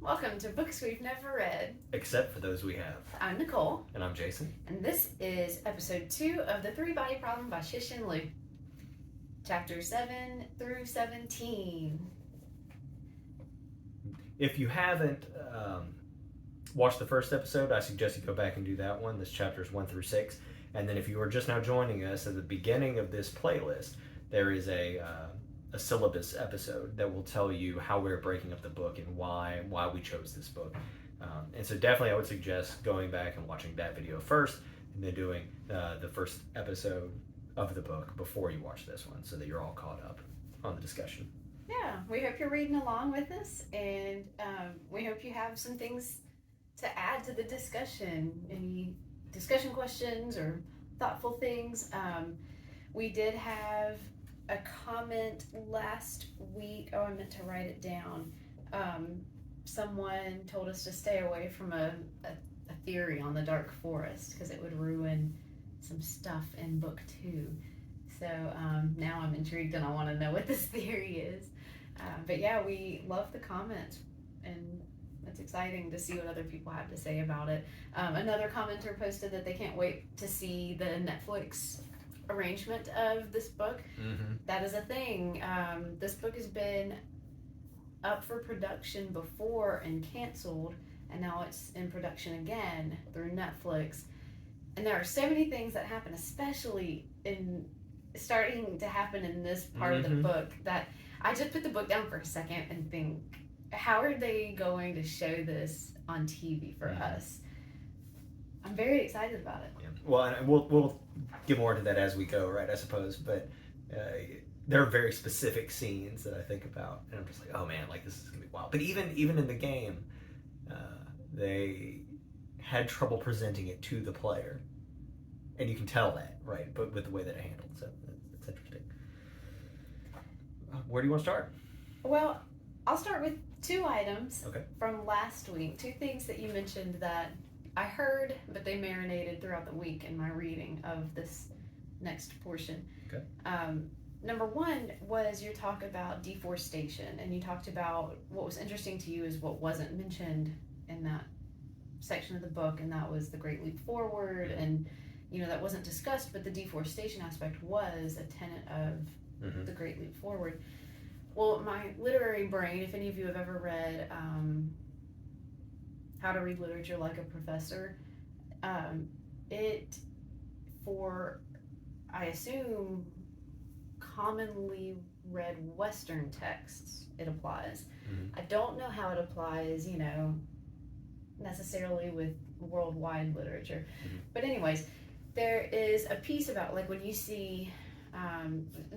Welcome to Books We've Never Read. Except for those we have. I'm Nicole. And I'm Jason. And this is episode 2 of The Three-Body Problem by Cixin Liu. Chapters 7 through 17. If you haven't watched the first episode, I suggest you go back and do that one. This chapters 1 through 6. And then if you are just now joining us, at the beginning of this playlist, there is a syllabus episode that will tell you how we're breaking up the book and why we chose this book. And so definitely I would suggest going back and watching that video first and then doing the first episode of the book before you watch this one so that you're all caught up on the discussion. Yeah, we hope you're reading along with us, and we hope you have some things to add to the discussion. Any discussion questions or thoughtful things. We did have a comment last week. Oh, I meant to write it down. Someone told us to stay away from a theory on the Dark Forest because it would ruin some stuff in book 2. So now I'm intrigued and I want to know what this theory is. But yeah, we love the comments and it's exciting to see what other people have to say about it. Another commenter posted that they can't wait to see the Netflix arrangement of this book. Mm-hmm. That is a thing. This book has been up for production before and canceled, and now it's in production again through Netflix. And there are so many things that happen, especially starting to happen in this part of the book, that I just put the book down for a second and think, how are they going to show this on TV for us? I'm very excited about it. Yeah. Well, and we'll get more into that as we go, right, I suppose, but there are very specific scenes that I think about, and I'm just like, oh man, like this is gonna be wild. But even in the game, they had trouble presenting it to the player, and you can tell that, right? But with the way that it handled, so it's interesting. Where do you want to start? Well, I'll start with 2 items Okay. from last week. 2 things that you mentioned that I heard, but they marinated throughout the week in my reading of this next portion. Okay. Number 1 was your talk about deforestation, and you talked about what was interesting to you is what wasn't mentioned in that section of the book, and that was the Great Leap Forward, and that wasn't discussed, but the deforestation aspect was a tenet of the Great Leap Forward. Well, my literary brain, if any of you have ever read How to Read Literature Like a Professor, I assume, commonly read Western texts, it applies. I don't know how it applies, necessarily with worldwide literature. But anyways, there is a piece about, like, when you see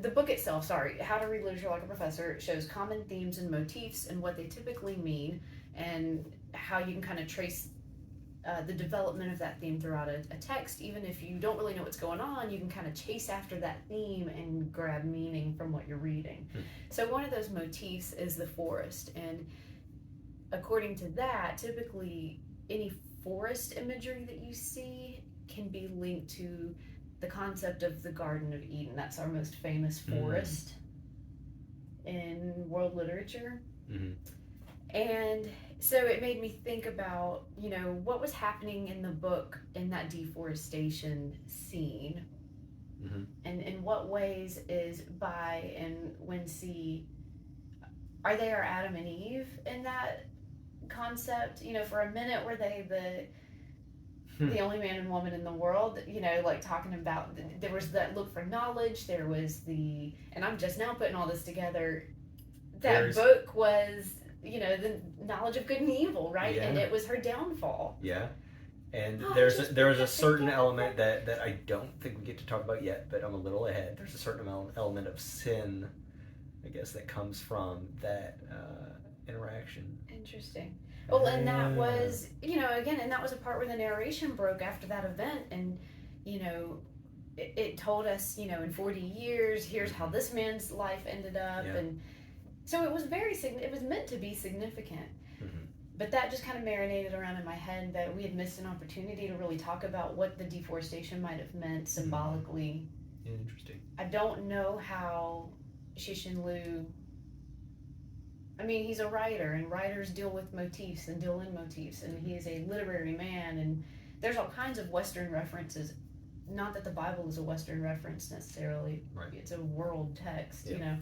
the book itself, How to Read Literature Like a Professor, shows common themes and motifs and what they typically mean, and how you can kind of trace the development of that theme throughout a text. Even if you don't really know what's going on, you can kind of chase after that theme and grab meaning from what you're reading. So one of those motifs is the forest, and according to that, typically any forest imagery that you see can be linked to the concept of the Garden of Eden. That's our most famous forest in world literature. And so it made me think about, what was happening in the book in that deforestation scene. And in what ways is Bai and Wincy, are they our Adam and Eve in that concept? For a minute were they the only man and woman in the world, like talking about, there was that look for knowledge, there was and I'm just now putting all this together, that book was, the knowledge of good and evil, right? Yeah. And it was her downfall. Yeah. And there is a certain element that I don't think we get to talk about yet, but I'm a little ahead. There's a certain element of sin, I guess, that comes from that interaction. Interesting. Well, and that was, again, and that was a part where the narration broke after that event, and, it told us, in 40 years, here's how this man's life ended up, and so it was it was meant to be significant. But that just kind of marinated around in my head that we had missed an opportunity to really talk about what the deforestation might have meant symbolically. Interesting. I don't know how Cixin Liu I mean, he's a writer, and writers deal with motifs and deal in motifs, and he is a literary man, and there's all kinds of Western references. Not that the Bible is a Western reference necessarily. Right. It's a world text, Yeah. you know.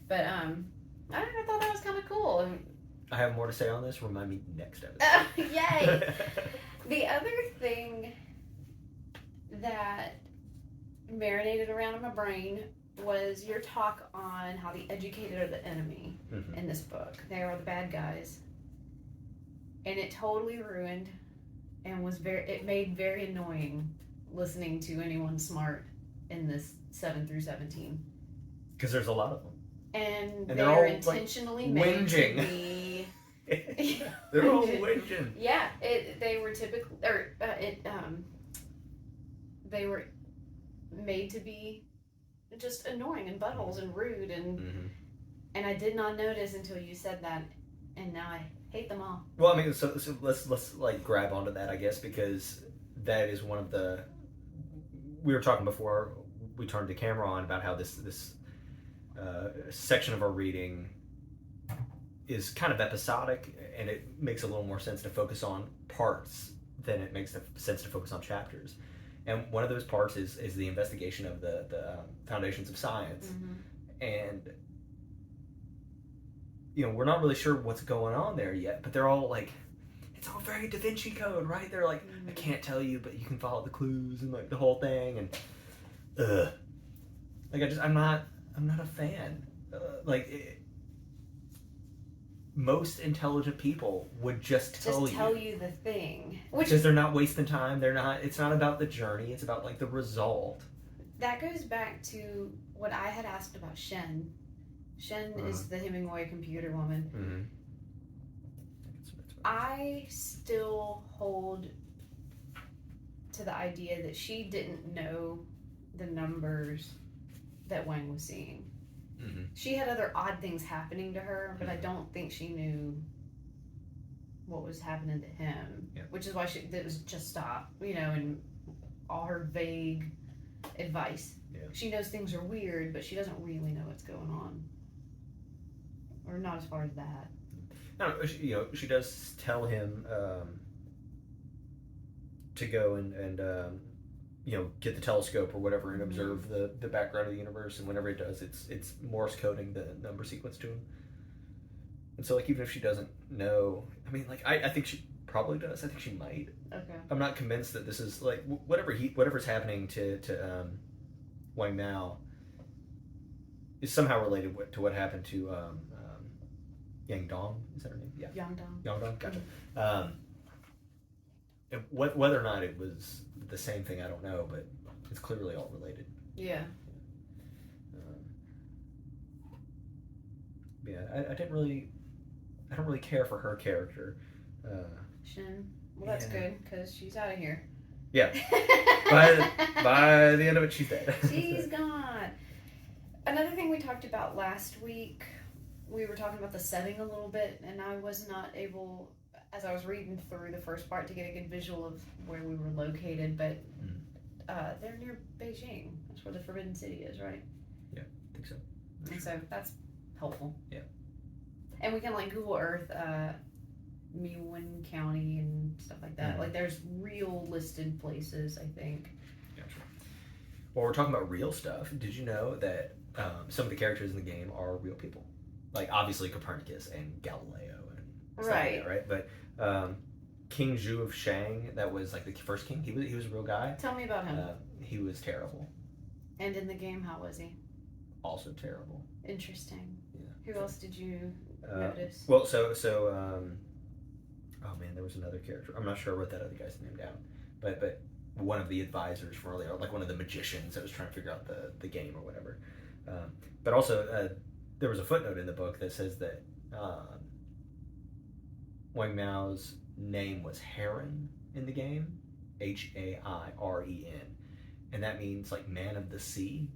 But I don't know, I thought that was kind of cool. And, I have more to say on this. Remind me next episode. yay! The other thing that marinated around in my brain was your talk on how the educated are the enemy Mhm. in this book. They are the bad guys. And it totally ruined and it made very annoying listening to anyone smart in this 7 through 17. Because there's a lot of them. And they're they're all, intentionally like, made whinging. to be... They're all whinging. Yeah, they were typically... they were made to be just annoying and buttholes and rude, and Mhm. and I did not notice until you said that, and now I hate them all. Well, I mean, so let's like grab onto that, I guess, because that is one of the. We were talking before we turned the camera on about how this section of our reading is kind of episodic, and it makes a little more sense to focus on parts than it makes sense to focus on chapters. And one of those parts is the investigation of the foundations of science, and we're not really sure what's going on there yet, but they're all like, it's all very Da Vinci Code, right? They're like, I can't tell you, but you can follow the clues and like the whole thing, and like I'm not a fan. Most intelligent people would just tell you the thing, because they're not wasting time. It's not about the journey. It's about like the result. That goes back to what I had asked about Shen. Shen is the Hemingway computer woman. Mm-hmm. I still hold to the idea that she didn't know the numbers that Wang was seeing. Mm-hmm. She had other odd things happening to her, but I don't think she knew what was happening to him. Yeah. Which is why it was just stop, and all her vague advice. Yeah. She knows things are weird, but she doesn't really know what's going on. Or not as far as that. No, she does tell him to go and get the telescope or whatever and observe the background of the universe, and whenever it does, it's Morse coding the number sequence to him. And so, like, even if she doesn't know, I mean, like, I think she probably does. I think she might. Okay. I'm not convinced that this is like whatever's happening to Wang Mao is somehow related to what happened to Yang Dong. Is that her name? Yeah. Yang Dong. Yang Dong. Gotcha. Whether or not it was the same thing, I don't know, but it's clearly all related. Yeah. I don't really care for her character. Shin. Well, that's good, because she's out of here. Yeah. by the end of it, she's dead. She's gone. Another thing we talked about last week, we were talking about the setting a little bit, and I was not able, as I was reading through the first part, to get a good visual of where we were located, but they're near Beijing. That's where the Forbidden City is, right? Yeah, I think so. And so that's helpful. Yeah. And we can like Google Earth Miwin County and stuff like that. Like there's real listed places, I think. Gotcha. Well, we're talking about real stuff. Did you know that some of the characters in the game are real people? Like obviously Copernicus and Galileo and stuff like that, right? But King Zhu of Shang, that was like the first king. He was a real guy. Tell me about him. He was terrible. And in the game, how was he? Also terrible. Interesting. Yeah. Who else did you notice? Well, so oh man, there was another character. I'm not sure I wrote that other guy's name down, but one of the advisors for earlier, like one of the magicians that was trying to figure out the game or whatever. But also, there was a footnote in the book that says that Wang Miao's name was Heron in the game, Hairen, and that means like man of the sea.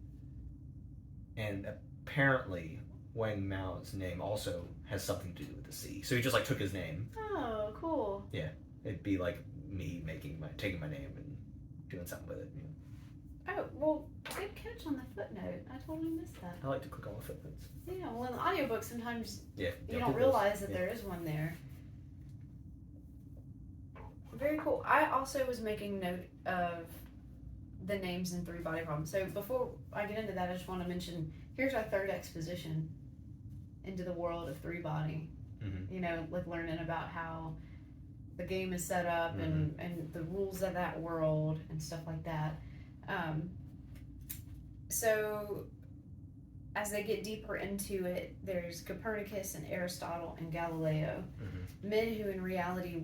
And apparently, Wang Miao's name also has something to do with the sea. So he just like took his name. Oh, cool. Yeah, it'd be like me taking my name and doing something with it. Oh, well, good catch on the footnote. I totally missed that. I like to click on the footnotes. Yeah, well, in the audiobook, sometimes Yeah. you don't realize that there is one there. Very cool. I also was making note of the names in Three Body Problem. So before I get into that, I just want to mention, here's our third exposition into the world of Three Body. Mm-hmm. You know, like learning about how the game is set up Mm-hmm. and the rules of that world and stuff like that. So as they get deeper into it, there's Copernicus and Aristotle and Galileo, Mm-hmm. men who in reality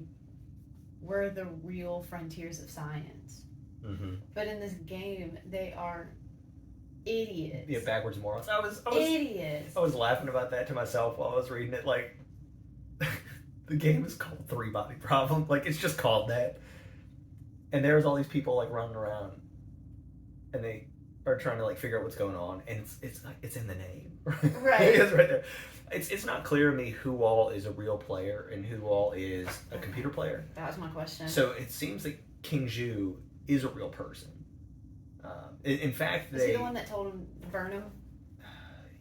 were the real frontiers of science. Mm-hmm. But in this game, they are idiots. Yeah, backwards morons. I was idiots. I was laughing about that to myself while I was reading it. Like, the game is called Three Body Problem. Like, it's just called that. And there's all these people like running around, and they are trying to like figure out what's going on, and it's in the name. Right. It's right there. It's not clear to me who all is a real player and who all is a computer player. That was my question. So it seems that King Zhu is a real person. In fact, is he the one that told him to burn him?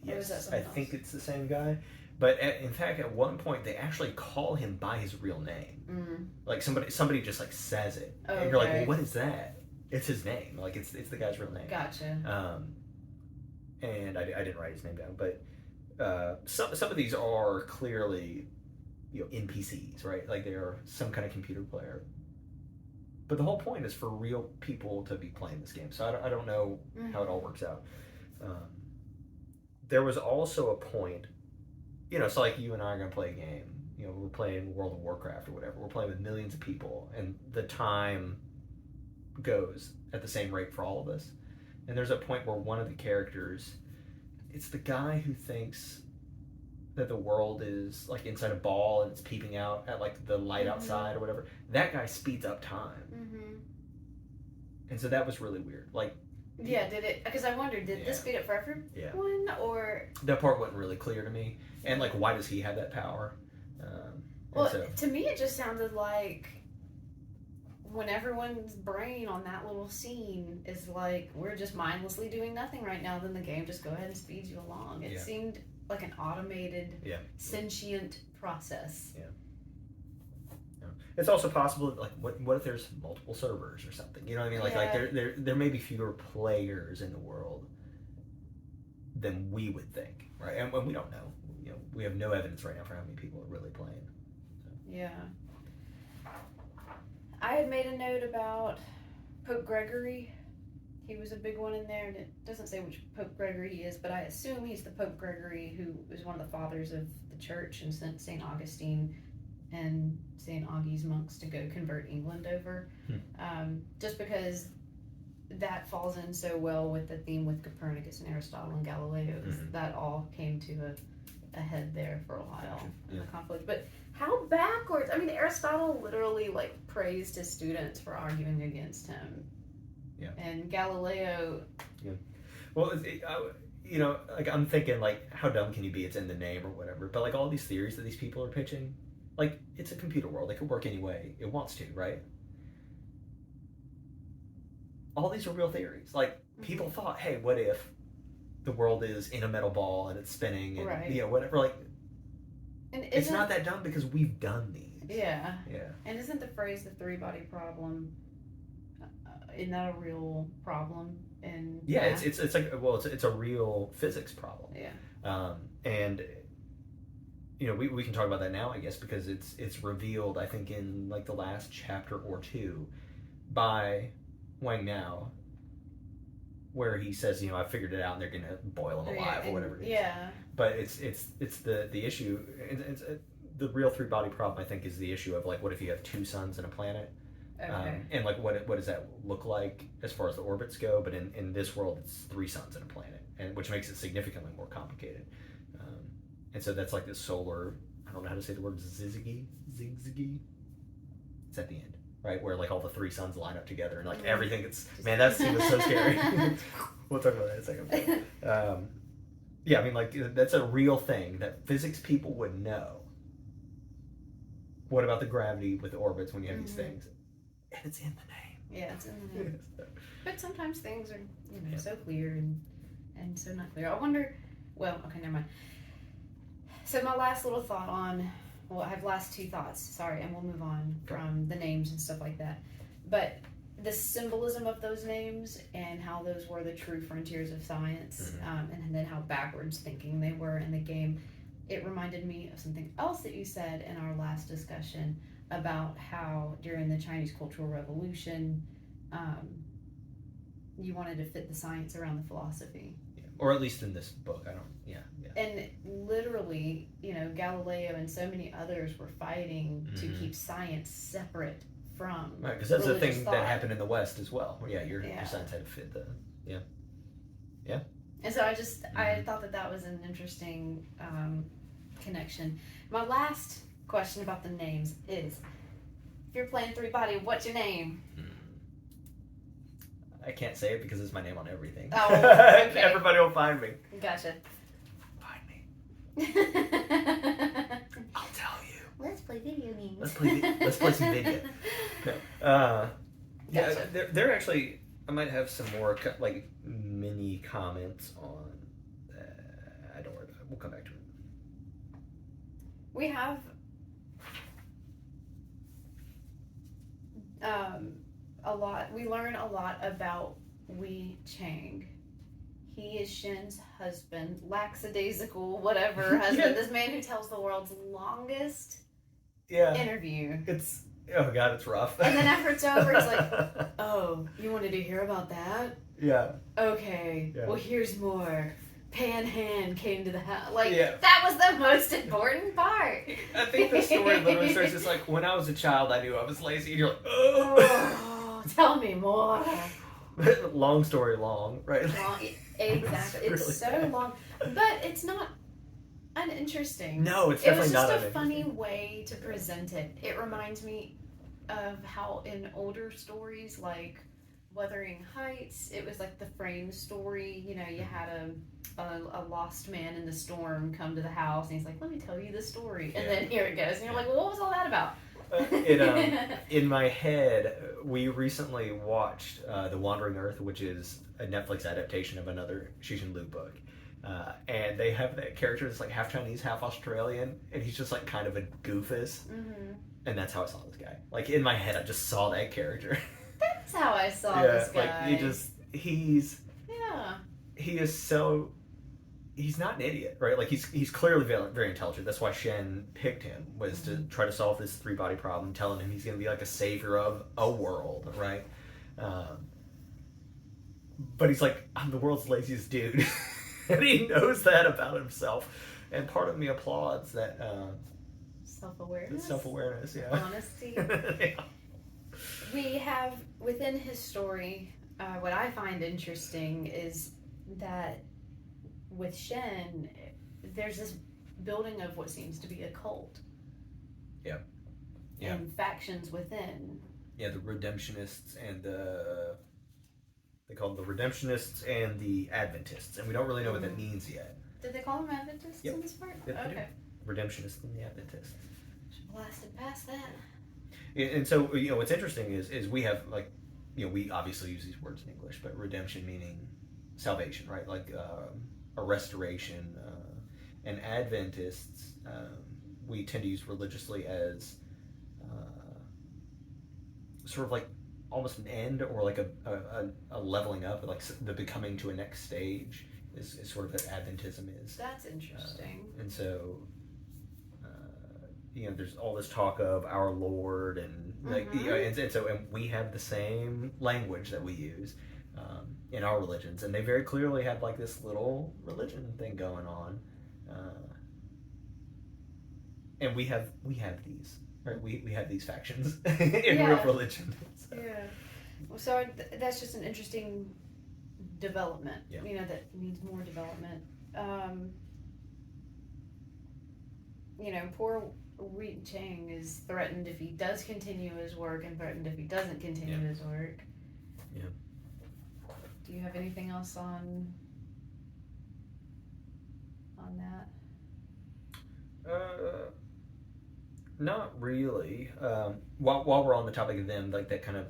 Yes, I think it's the same guy. But in fact, at one point, they actually call him by his real name. Mm. Like somebody just like says it, Oh, and you're like, okay. well, what is that? It's his name. Like it's the guy's real name. Gotcha. And I didn't write his name down, but some of these are clearly, NPCs, right? Like they are some kind of computer player. But the whole point is for real people to be playing this game. So I don't know how it all works out. There was also a point, so like you and I are going to play a game. We're playing World of Warcraft or whatever. We're playing with millions of people, and the time goes at the same rate for all of us. And there's a point where one of the characters, it's the guy who thinks that the world is like inside a ball and it's peeping out at like the light outside or whatever. That guy speeds up time. Mm-hmm. And so that was really weird. Like, yeah, did it? Because I wondered, did this speed up for everyone, or that part wasn't really clear to me. And like, why does he have that power? Well, to me, it just sounded like when everyone's brain on that little scene is like, we're just mindlessly doing nothing right now, then the game just go ahead and speeds you along. It seemed like an automated, sentient process. Yeah. It's also possible that, like, what if there's multiple servers or something? You know what I mean? Like there may be fewer players in the world than we would think, right? And we don't know. We have no evidence right now for how many people are really playing. So. Yeah. I had made a note about Pope Gregory. He was a big one in there, and it doesn't say which Pope Gregory he is, but I assume he's the Pope Gregory who was one of the fathers of the church and sent St. Augustine and St. Augie's monks to go convert England over. Just because that falls in so well with the theme with Copernicus and Aristotle and Galileo, because that all came to a head there for a while in the conflict. But how backwards! I mean, Aristotle literally like praised his students for arguing against him. Yeah. And Galileo. Yeah. Well, like I'm thinking, like, how dumb can you be? It's in the name or whatever. But like all these theories that these people are pitching, like it's a computer world. It could work any way it wants to, right? All these are real theories. Like people thought, hey, what if the world is in a metal ball and it's spinning and whatever. Like, and it's not that dumb because we've done these. Yeah. Yeah. And isn't the phrase the three body problem? Isn't that a real problem? And it's like, well, it's a real physics problem. Yeah. And we can talk about that now, I guess, because it's revealed, I think, in like the last chapter or two by Wang Nao, where he says, I figured it out and they're gonna boil him alive or whatever it is. Yeah. But it's the issue. The real three body problem, I think, is the issue of like, what if you have two suns and a planet? Okay. And like, what does that look like as far as the orbits go? But in this world, it's three suns and a planet, and which makes it significantly more complicated. And so that's like this solar. I don't know how to say the word zigzaggy. It's at the end, right, where like all the three suns line up together, and like everything gets. Man, that scene was so scary. We'll talk about that in a second. Yeah, I mean, like that's a real thing that physics people would know. What about the gravity with the orbits when you have these things? And it's in the name. Yeah, it's in the name. But sometimes things are, so clear and so not clear. I wonder, well, okay, never mind. So my last little thought I have last two thoughts, sorry, and we'll move on from the names and stuff like that. But the symbolism of those names and how those were the true frontiers of science, and then how backwards thinking they were in the game, it reminded me of something else that you said in our last discussion about how during the Chinese Cultural Revolution, you wanted to fit the science around the philosophy. Yeah. Or at least in this book, I don't, yeah. And literally, Galileo and so many others were fighting to keep science separate from right, because that's the thing thought. that happened in the West as well. Yeah, your science had to fit the, yeah. And so I thought that was an interesting connection. My last question about the names is, if you're playing Three Body, what's your name? I can't say it because it's my name on everything. Oh, okay. Everybody will find me. Gotcha. Find me. I'll tell you. Let's play video games. Let's play some video. No. Gotcha. There actually, I might have some more like mini comments on. Don't worry about it. We'll come back to it. We have we learn a lot about Wei Chang. He is Shen's husband, lackadaisical, whatever husband. This man who tells the world's longest interview. It's rough. And then after it's over, he's like, "Oh, you wanted to hear about that? Yeah. Okay. Yeah. Well, here's more. Pan Han came to the house. That was the most important part." I think the story literally starts just like, when I was a child, I knew I was lazy. And you're like, oh, tell me more. Long story long, right? Long, exactly. It's really so long. But it's not uninteresting. No, it's definitely not. It was just a funny way to present it. It reminds me of how in older stories like Wuthering Heights, it was like the frame story. You had a lost man in the storm come to the house, and he's like, "Let me tell you the story," and then here it goes, and you're like, "Well, what was all that about?" In my head, we recently watched The Wandering Earth, which is a Netflix adaptation of another Cixin Liu book. And they have that character that's like half Chinese, half Australian, and he's just like kind of a goofus. And that's how I saw this guy. Like in my head, I just saw that character. That's how I saw this guy. Like he is so. He's not an idiot, right? Like he's clearly very, very intelligent. That's why Shen picked him, was to try to solve this three-body problem, telling him he's going to be like a savior of a world, right? But he's like, I'm the world's laziest dude. And he knows that about himself. And part of me applauds that self-awareness. Self-awareness, yeah. Honesty. Yeah. We have, within his story, what I find interesting is that with Shen, there's this building of what seems to be a cult. Yeah. And factions within. Yeah, the Redemptionists and they call them the Redemptionists and the Adventists, and we don't really know what that means yet. Did they call them Adventists in this part? Yep, okay. Redemptionists and the Adventists. Should blasted past that. And so, what's interesting is we have, like, we obviously use these words in English, but redemption meaning salvation, right? Like a restoration. And Adventists, we tend to use religiously as sort of like almost an end, or like a leveling up, like the becoming to a next stage is sort of what Adventism is. That's interesting. And so, there's all this talk of our Lord, and like, and we have the same language that we use in our religions, and they very clearly have like this little religion thing going on, and we have these. Right, we have these factions in real religion. So. Yeah. Well, so that's just an interesting development. Yeah. That needs more development. Poor Wei Chang is threatened if he does continue his work, and threatened if he doesn't continue his work. Yeah. Do you have anything else on that? Not really. While we're on the topic of them, like that kind of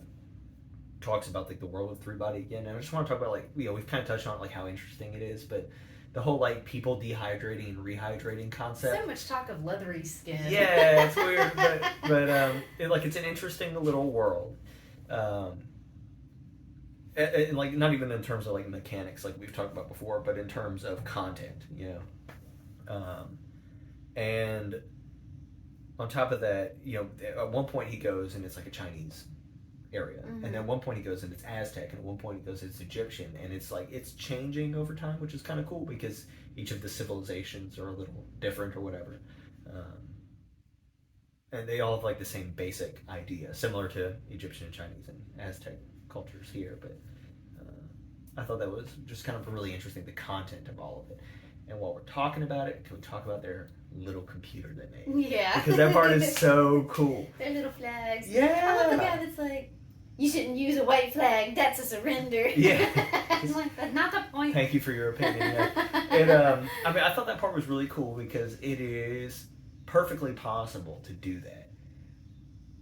talks about like the world of 3-body again, and I just want to talk about like we've kind of touched on like how interesting it is, but the whole like people dehydrating and rehydrating concept. So much talk of leathery skin. Yeah, it's weird, but it's an interesting little world. And like not even in terms of like mechanics like we've talked about before, but in terms of content, and on top of that, at one point he goes and it's like a Chinese area, and then at one point he goes and it's Aztec, and at one point he goes it's Egyptian, and it's like it's changing over time, which is kind of cool because each of the civilizations are a little different or whatever, and they all have like the same basic idea, similar to Egyptian and Chinese and Aztec cultures here, but I thought that was just kind of really interesting, the content of all of it. And while we're talking about it, can we talk about their little computer they made? Yeah. Because that part is so cool. Their little flags. Yeah. I love the guy that's like, you shouldn't use a white flag, that's a surrender. Yeah. I'm like, that's not the point. Thank you for your opinion. Yeah. I thought that part was really cool because it is perfectly possible to do that.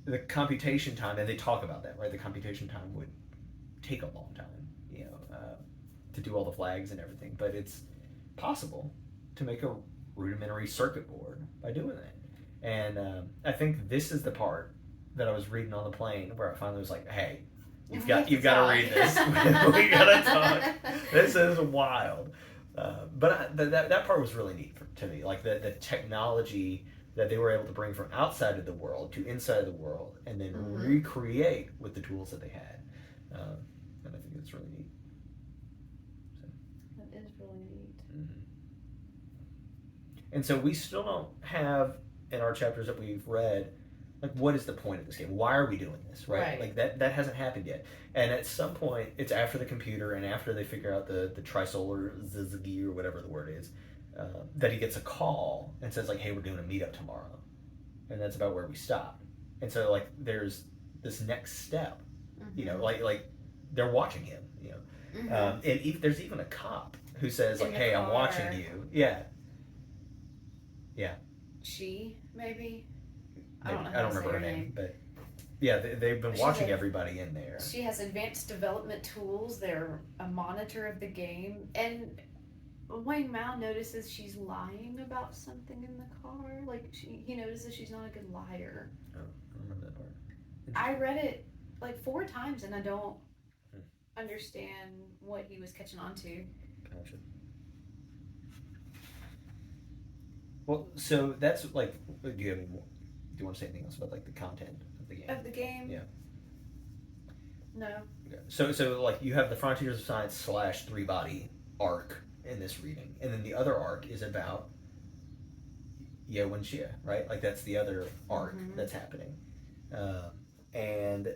The computation time, and they talk about that, right? The computation time would take a long time, to do all the flags and everything, but it's possible to make a rudimentary circuit board by doing that. And I think this is the part that I was reading on the plane where I finally was like, hey, you've got to read this. We gotta talk. This is wild. But that part was really neat to me, like the technology that they were able to bring from outside of the world to inside of the world and then recreate with the tools that they had. And I think it's really neat. That is really neat. Mm-hmm. And so we still don't have in our chapters that we've read, like, what is the point of this game? Why are we doing this, right? Like that hasn't happened yet. And at some point, it's after the computer and after they figure out the trisolar zizigi or whatever the word is, that he gets a call and says like, hey, we're doing a meetup tomorrow. And that's about where we stop. And so like there's this next step, like they're watching him, and there's even a cop who says like, hey, I'm watching you. Yeah. She, maybe? I don't remember her name, but yeah, they've been watching everybody in there. She has advanced development tools. They're a monitor of the game, and Wang Mao notices she's lying about something in the car. Like he notices she's not a good liar. Oh, I remember that part. I read it like 4 times, and I don't understand what he was catching on to. Gotcha. Well, so that's like. Do you have any more? Do you want to say anything else about like the content of the game? Of the game? Yeah. No. Okay. So like you have the Frontiers of Science / 3-body arc in this reading, and then the other arc is about Ye Wenxie, right? Like that's the other arc that's happening, and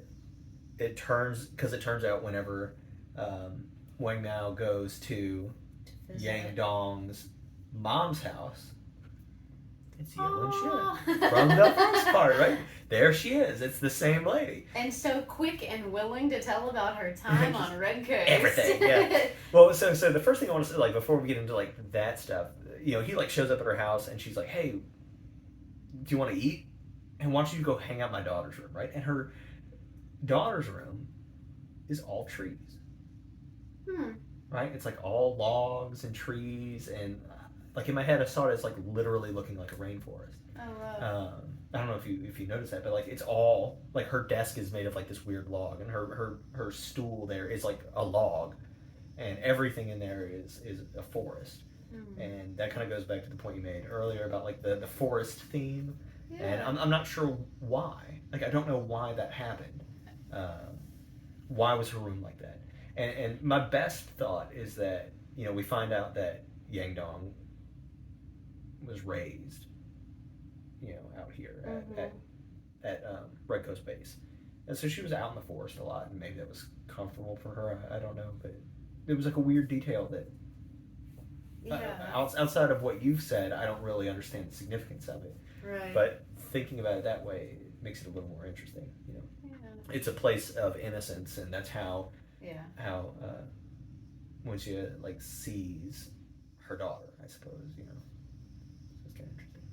it turns out whenever Wang Mao goes to Yang Dong's mom's house. It's Ye Wenxie from the first part, right? There she is. It's the same lady. And so quick and willing to tell about her time on Red Coast. Everything, yeah. Well, so the first thing I want to say, like, before we get into, like, that stuff, he, like, shows up at her house, and she's like, hey, do you want to eat? And why don't you go hang out in my daughter's room, right? And her daughter's room is all trees. Right? It's, like, all logs and trees, and... like in my head, I saw it as like literally looking like a rainforest. Oh wow! I don't know if you noticed that, but like it's all like her desk is made of like this weird log, and her stool there is like a log, and everything in there is a forest, and that kind of goes back to the point you made earlier about like the forest theme, and I'm not sure why. Like I don't know why that happened. Why was her room like that? And my best thought is that we find out that Yang Dong was raised, out here at Red Coast Base, and so she was out in the forest a lot, and maybe that was comfortable for her. I don't know, but it was like a weird detail that outside of what you've said, I don't really understand the significance of it. Right. But thinking about it that way makes it a little more interesting. It's a place of innocence, and that's how when she like sees her daughter, I suppose. It's kind of interesting.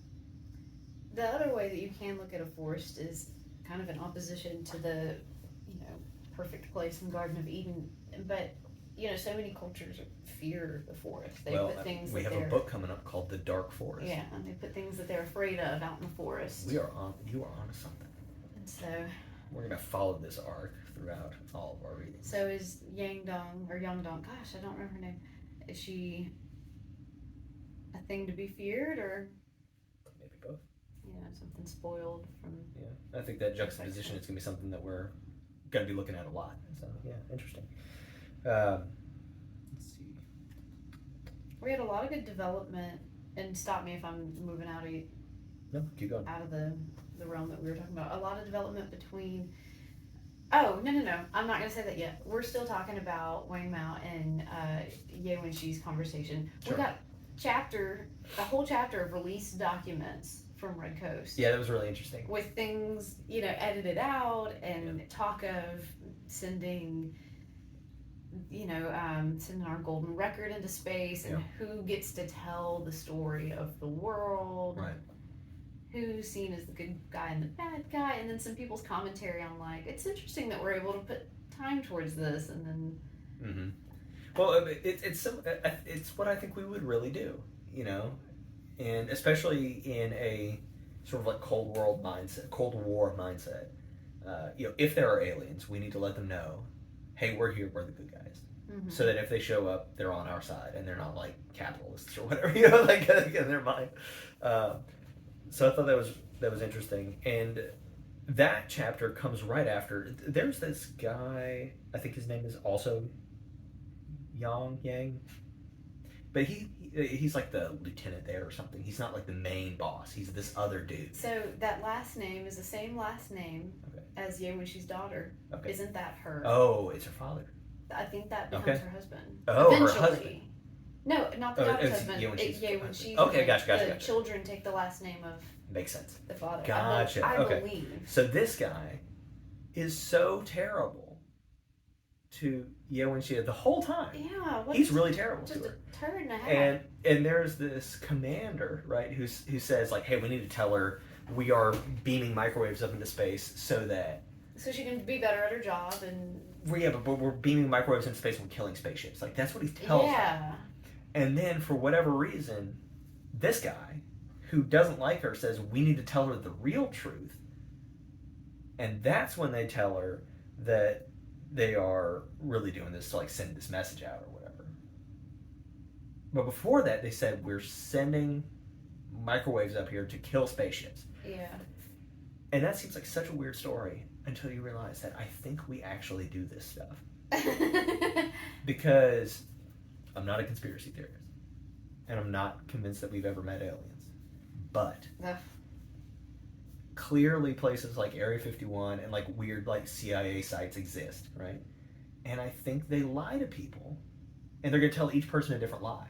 The other way that you can look at a forest is kind of in opposition to the, perfect place in the Garden of Eden, but so many cultures fear the forest. They put things we have a book coming up called The Dark Forest. Yeah, and they put things that they're afraid of out in the forest. You are onto something. And so we're gonna follow this arc throughout all of our readings. So is Yang Dong, gosh, I don't remember her name. Is she a thing to be feared, or maybe both? Something spoiled from. Yeah, I think that juxtaposition is gonna be something that we're gonna be looking at a lot. So yeah, interesting. Let's see. We had a lot of good development, and stop me if I'm moving out of No, keep going. Out of the realm that we were talking about. A lot of development between. Oh, no. I'm not going to say that yet. We're still talking about Wang Mao and Ye Wenxi's conversation. Sure. We got a whole chapter of released documents from Red Coast. Yeah, that was really interesting. With things, edited out and talk of sending our golden record into space and who gets to tell the story of the world. Right. Who's seen as the good guy and the bad guy, and then some people's commentary on it's interesting that we're able to put time towards this, and then. Mm-hmm. Well, it's what I think we would really do, and especially in a sort of like Cold War mindset. If there are aliens, we need to let them know, hey, we're here, we're the good guys. Mm-hmm. So that if they show up, they're on our side, and they're not like capitalists or whatever, in their mind. So I thought that was interesting, and that chapter comes right after. There's this guy, I think his name is also Yang, but he's like the lieutenant there or something. He's not like the main boss. He's this other dude. So that last name is the same last name as Ye Wenxi's daughter. Okay. Isn't that her? Oh, it's her father. I think that becomes her husband. Oh, eventually. Her husband. No, not the daughter's husband. Ye Wenxi's Okay, gotcha. The children take the last name of. Makes sense. The father. Gotcha. I believe. So this guy is so terrible to Ye Wenxi the whole time. Yeah. He's really terrible just to her. Just a turd and a half. And there's this commander, right, who says like, hey, we need to tell her we are beaming microwaves up into space so she can be better at her job and. But we're beaming microwaves into space and we're killing spaceships. Like that's what he tells her. And then for whatever reason, this guy who doesn't like her says we need to tell her the real truth. And that's when they tell her that they are really doing this to send this message out or whatever. But before that, they said we're sending microwaves up here to kill spaceships. Yeah. And that seems like such a weird story until you realize that I think we actually do this stuff. Because I'm not a conspiracy theorist. And I'm not convinced that we've ever met aliens. But clearly places like Area 51 and weird CIA sites exist, right? And I think they lie to people. And they're going to tell each person a different lie.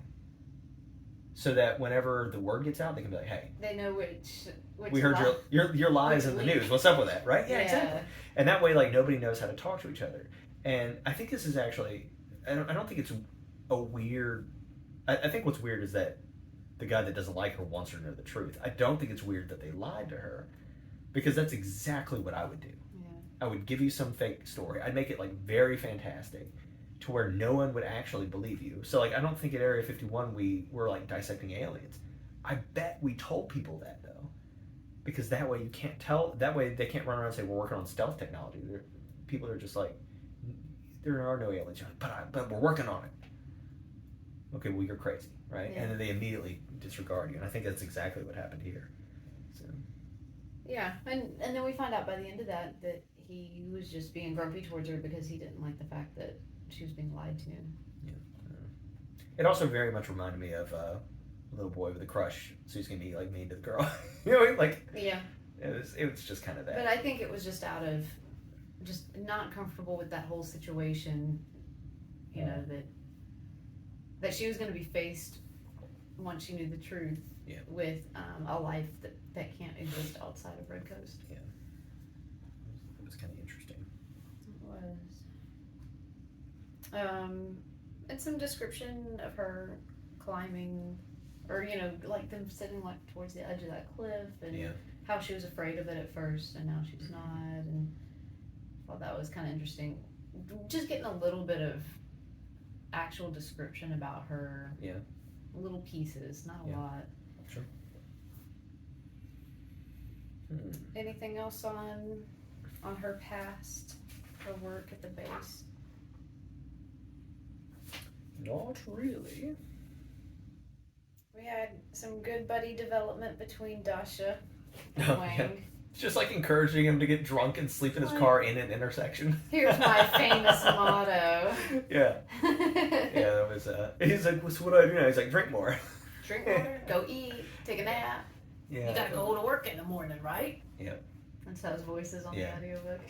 So that whenever the word gets out, they can be like, hey. They know which we heard your lies in the news. What's up with that, right? Yeah, exactly. And that way, nobody knows how to talk to each other. And I think this is actually, I don't think it's a weird, I think what's weird is that the guy that doesn't like her wants her to know the truth. I don't think it's weird that they lied to her, because that's exactly what I would do. Yeah. I would give you some fake story. I'd make it very fantastic to where no one would actually believe you. So I don't think at Area 51 we were dissecting aliens. I bet we told people that though, because that way you can't tell. That way they can't run around and say we're working on stealth technology. People are just there are no aliens. But we're working on it. Okay, well you're crazy, right? Yeah. And then they immediately disregard you. And I think that's exactly what happened here. So. Yeah, and then we find out by the end of that he was just being grumpy towards her because he didn't like the fact that she was being lied to. Yeah. It also very much reminded me of a little boy with a crush, so he's gonna be mean to the girl. Yeah. It was just kind of that. But I think it was just out of just not comfortable with that whole situation. That she was gonna be faced once she knew the truth. Yeah. With a life that can't exist outside of Red Coast. Yeah. It was kind of interesting. It was. And some description of her climbing, or them sitting towards the edge of that cliff, and how she was afraid of it at first, and now she's not. And I thought that was kind of interesting. just getting a little bit of actual description about her. Yeah. Little pieces, not a lot. Sure. Anything else on her past, her work at the base? Not really. We had some good buddy development between Dasha and Wang. Yeah. It's just like encouraging him to get drunk and sleep in his car in an intersection. Here's my famous motto. Yeah. Yeah, that was, he's like, what's what do I do now? He's like, drink more. Drink water, go eat, take a nap. Yeah. You gotta go to work in the morning, right? Yep. That's how his voice is on Yeah. the audiobook.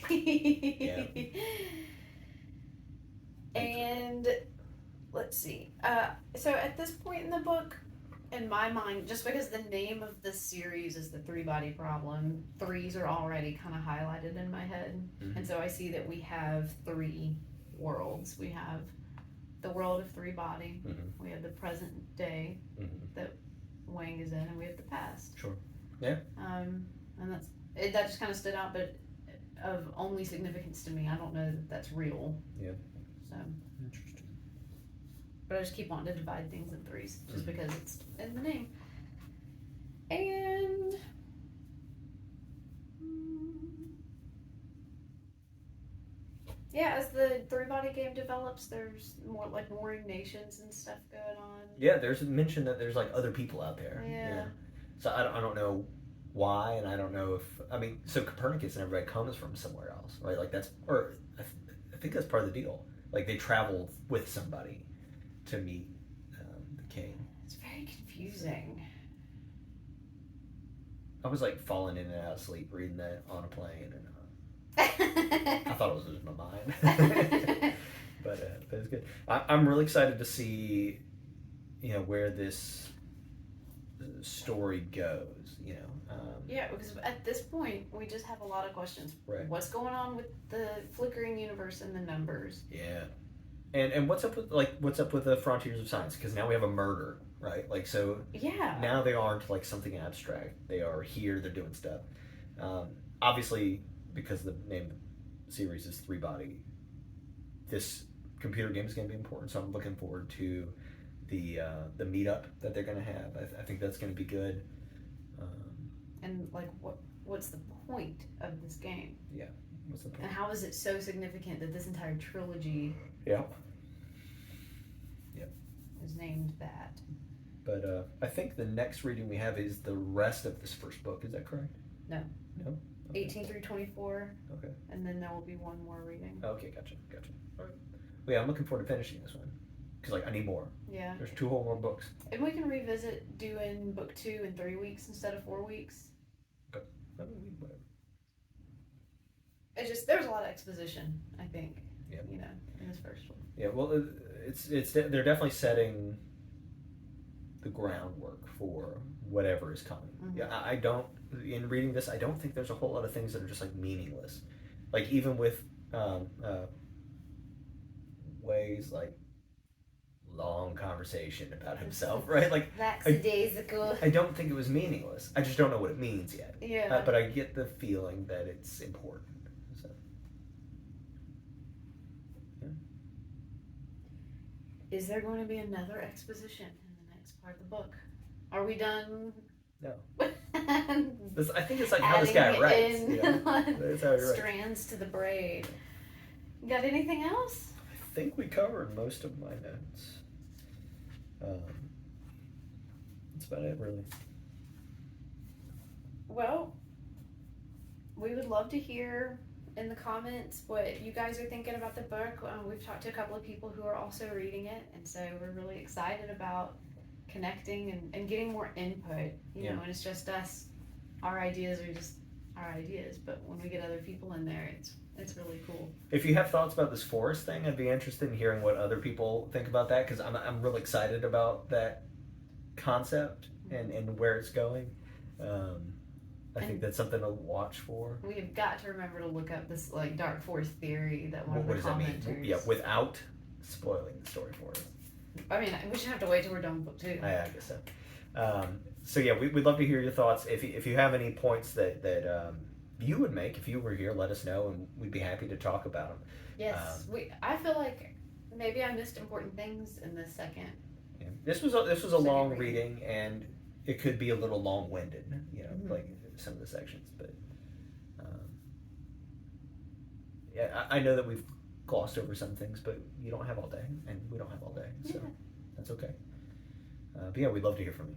Yeah. And let's see. So at this point in the book, in my mind, just because the name of this series is the three-body problem, threes are already kind of highlighted in my head. Mm-hmm. And so I see that we have three worlds. We have the world of three-body. Mm-hmm. We have the present day that Wang is in, and we have the past. Sure. Yeah. And that just kind of stood out, but of only significance to me. I don't know that that's real. Yeah. So. Interesting. But I just keep wanting to divide things in threes, just because it's in the name. And yeah, as the three-body game develops, there's more like warring nations and stuff going on. Yeah, there's a mention that there's like other people out there. Yeah. So I don't know why, and I don't know if, I mean, so Copernicus and everybody comes from somewhere else, right? Like that's, or I think that's part of the deal. Like they travel with somebody to meet the king. It's very confusing. I was like falling in and out of sleep reading that on a plane, and I thought I was losing my mind. but it's good. I'm really excited to see, where this story goes. Yeah, because at this point we just have a lot of questions. Right. What's going on with the flickering universe and the numbers? Yeah. And what's up with the frontiers of science? Because now we have a murder, right? Like, so yeah. Now they aren't like something abstract. They are here. They're doing stuff. Obviously, because the name of the series is Three Body, this computer game is going to be important. So I'm looking forward to the meetup that they're going to have. I think that's going to be good. And like, what's the point of this game? Yeah. What's the point? And how is it so significant that this entire trilogy? Yeah. Is named that. But I think the next reading we have is the rest of this first book. Is that correct? No. No? Okay. 18 through 24. Okay. And then there will be one more reading. Okay, gotcha. All right. Well, yeah, I'm looking forward to finishing this one. Because, I need more. Yeah. There's 2 whole more books. And we can revisit doing book 2 in 3 weeks instead of 4 weeks. Okay. Whatever. It's just, there's a lot of exposition, I think. Yeah. In this first one. Yeah, well, they're definitely setting the groundwork for whatever is coming. Mm-hmm. Yeah, in reading this, I don't think there's a whole lot of things that are just, meaningless. Like, even with ways, long conversation about himself, right? Like, lackadaisical. I don't think it was meaningless. I just don't know what it means yet. Yeah. But I get the feeling that it's important. So. Yeah. Is there going to be another exposition in the next part of the book? Are we done? No. I think it's like how this guy writes. That's how he writes. Strands to the braid. Got anything else? I think we covered most of my notes. That's about it, really. Well, we would love to hear in the comments what you guys are thinking about the book. We've talked to a couple of people who are also reading it, and so we're really excited about connecting and getting more input. And it's just us. Our ideas are just our ideas, but when we get other people in there, it's really cool. If you have thoughts about this forest thing, I'd be interested in hearing what other people think about that, because I'm really excited about that concept and where it's going. I think that's something to watch for. We've got to remember to look up this dark forest theory that one of the does that mean? commenters. Yeah, without spoiling the story for us. I mean, we should have to wait till we're done with book 2. I guess so. So yeah, we'd love to hear your thoughts. If you have any points that you would make if you were here. Let us know, and we'd be happy to talk about them. Yes, I feel like maybe I missed important things in this second. Yeah. This was a long reading, and it could be a little long-winded, like some of the sections. But yeah, I know that we've glossed over some things, but you don't have all day, and we don't have all day, so that's okay. But yeah, we'd love to hear from you.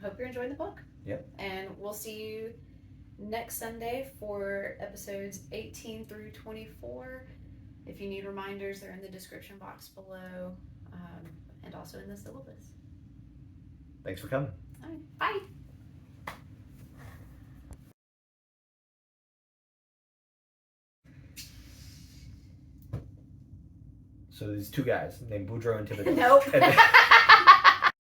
Hope you're enjoying the book. Yep. And we'll see you next Sunday for episodes 18 through 24. If you need reminders, they're in the description box below, and also in the syllabus. Thanks for coming. All right. Bye. So these two guys named Boudreaux and Thibodeau. Nope.